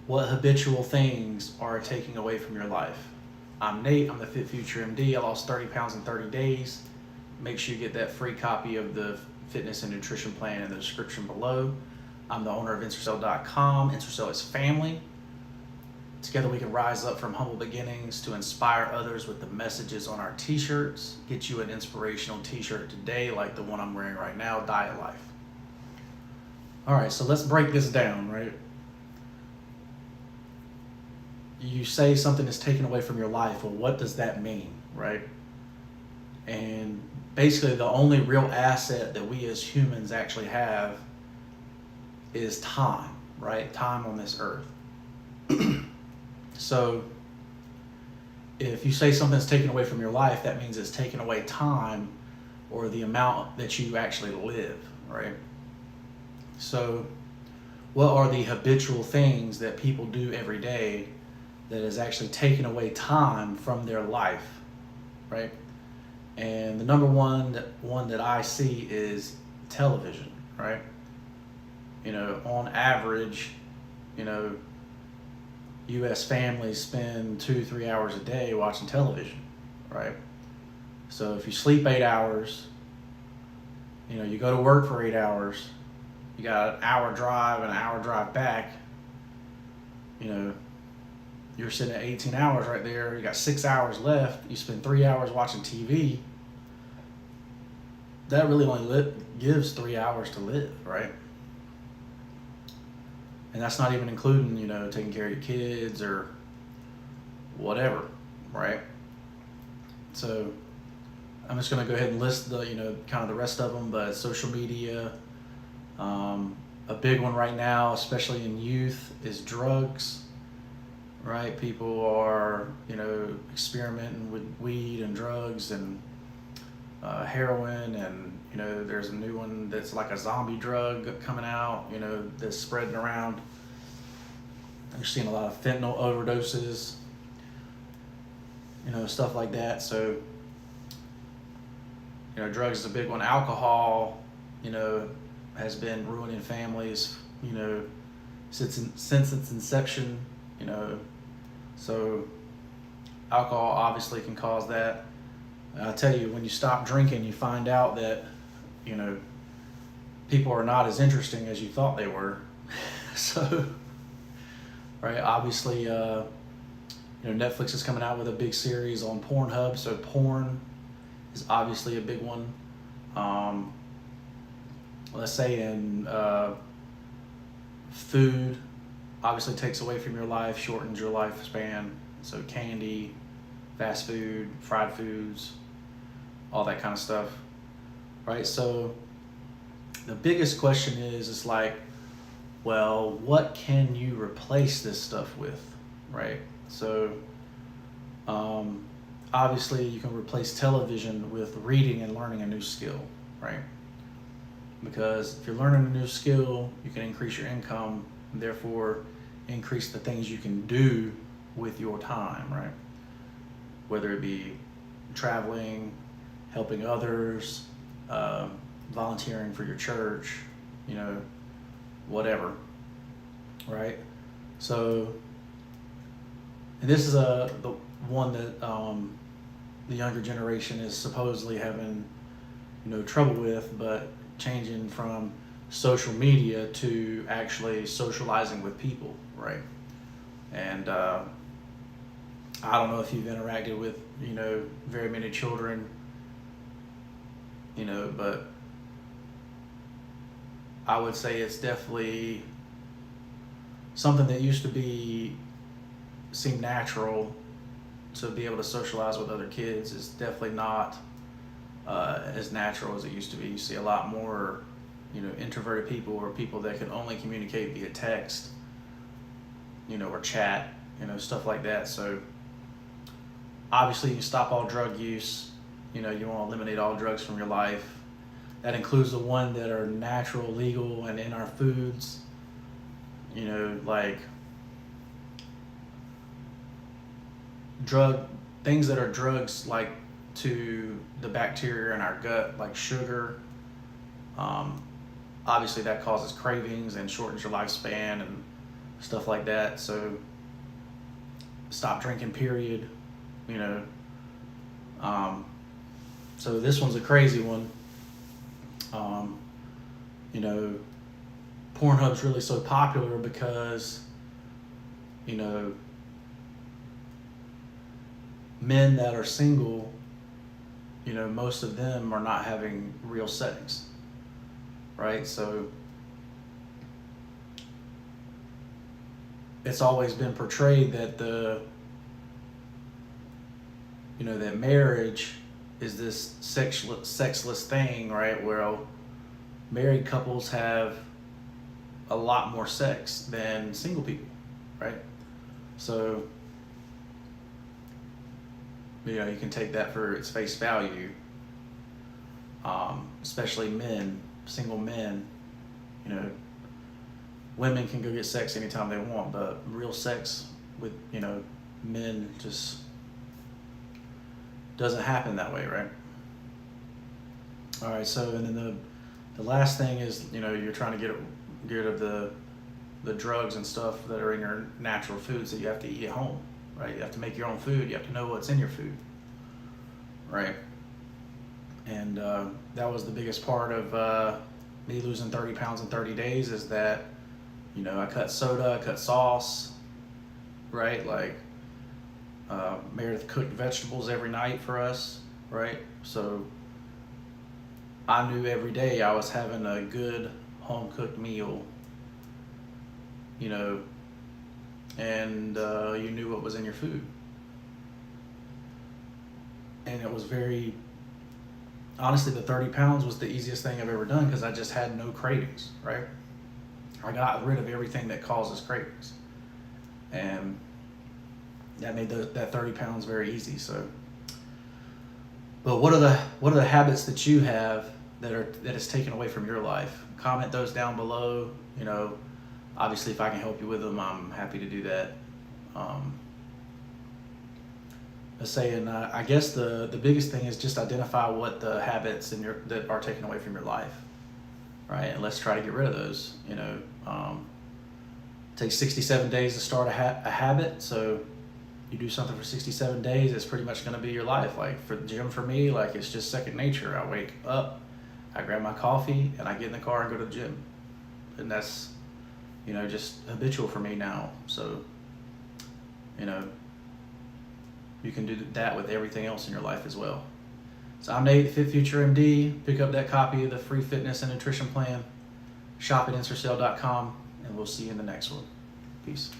what habitual things are taking away from your life. I'm Nate, I'm the FitFutureMD. I lost 30 pounds in 30 days. Make sure you get that free copy of the fitness and nutrition plan in the description below. I'm the owner of Ensorsale.com. Ensorsale is family. Together we can rise up from humble beginnings to inspire others with the messages on our t-shirts. Get you an inspirational t-shirt today like the one I'm wearing right now, Diet Life. All right, so let's break this down, right? You say something is taken away from your life. Well, what does that mean, right? And basically the only real asset that we as humans actually have is time, right? Time on this earth. So if you say something's taken away from your life, that means it's taken away time or the amount that you actually live, right? So what are the habitual things that people do every day that is actually taking away time from their life, right? And the number one that I see is television, right? You know, on average, you know, U.S. families spend 2-3 hours a day watching television, right? So if you sleep 8 hours, you know, you go to work for 8 hours, you got an hour drive and an hour drive back, you know, you're sitting at 18 hours right there, you got 6 hours left, you spend 3 hours watching TV, that really only gives 3 hours to live, right? And that's not even including, you know, taking care of your kids or whatever, right? So I'm just gonna go ahead and list the, you know, kind of the rest of them, but social media, a big one right now, especially in youth, is drugs, right? People are, you know, experimenting with weed and drugs and heroin, and, you know, there's a new one that's like a zombie drug coming out, you know, that's spreading around. You're seeing a lot of fentanyl overdoses, you know, stuff like that. So, you know, drugs is a big one. Alcohol, you know, has been ruining families, you know, since its inception, you know. So alcohol obviously can cause that. I'll tell you, when you stop drinking, you find out that, you know, people are not as interesting as you thought they were. So, right, obviously, you know, Netflix is coming out with a big series on Pornhub, so porn is obviously a big one. Let's say in food, obviously takes away from your life, shortens your lifespan. So candy, fast food, fried foods, all that kind of stuff, right? So the biggest question is like, well, what can you replace this stuff with, right? So obviously you can replace television with reading and learning a new skill, right? Because if you're learning a new skill, you can increase your income, and therefore increase the things you can do with your time, right? Whether it be traveling, helping others, volunteering for your church, you know, whatever, right? So, and this is the one that the younger generation is supposedly having, you know, trouble with, but changing from social media to actually socializing with people, right? And I don't know if you've interacted with, you know, very many children, you know, but I would say it's definitely something that used to seem natural to be able to socialize with other kids is definitely not as natural as it used to be. You see a lot more, you know, introverted people or people that can only communicate via text, you know, or chat, you know, stuff like that. So obviously you stop all drug use, you know, you want to eliminate all drugs from your life. That includes the one that are natural, legal, and in our foods, you know, like things that are drugs, like to the bacteria in our gut, like sugar. Obviously that causes cravings and shortens your lifespan, and stuff like that. So stop drinking, period, you know. So this one's a crazy one. You know, Pornhub's really so popular because, you know, men that are single, you know, most of them are not having real sex, right? So it's always been portrayed that that marriage is this sexless thing, right? Where married couples have a lot more sex than single people, right? So, you know, you can take that for its face value, especially men, single men. You know, women can go get sex anytime they want, but real sex with, you know, men just doesn't happen that way, right? All right, so and then the last thing is, you know, you're trying to get rid of the drugs and stuff that are in your natural foods that you have to eat at home, right? You have to make your own food. You have to know what's in your food, right? And that was the biggest part of me losing 30 pounds in 30 days is that, you know, I cut soda, I cut sauce, right? Like Meredith cooked vegetables every night for us, right? So I knew every day I was having a good home cooked meal, you know, and you knew what was in your food. And it was very, honestly, the 30 pounds was the easiest thing I've ever done because I just had no cravings, right? I got rid of everything that causes cravings. And that made that 30 pounds very easy. So, but what are the habits that you have that is taken away from your life? Comment those down below. You know, obviously, if I can help you with them, I'm happy to do that. I guess the biggest thing is just identify what the habits that are taken away from your life, right? And let's try to get rid of those. You know, it takes 67 days to start a habit. So you do something for 67 days, it's pretty much going to be your life. Like for the gym, for me, like it's just second nature. I wake up, I grab my coffee, and I get in the car and go to the gym. And that's, you know, just habitual for me now. So, you know, you can do that with everything else in your life as well. So I'm Nate, FitFutureMD. Pick up that copy of the free fitness and nutrition plan. Shop at Ensorsale.com, and we'll see you in the next one. Peace.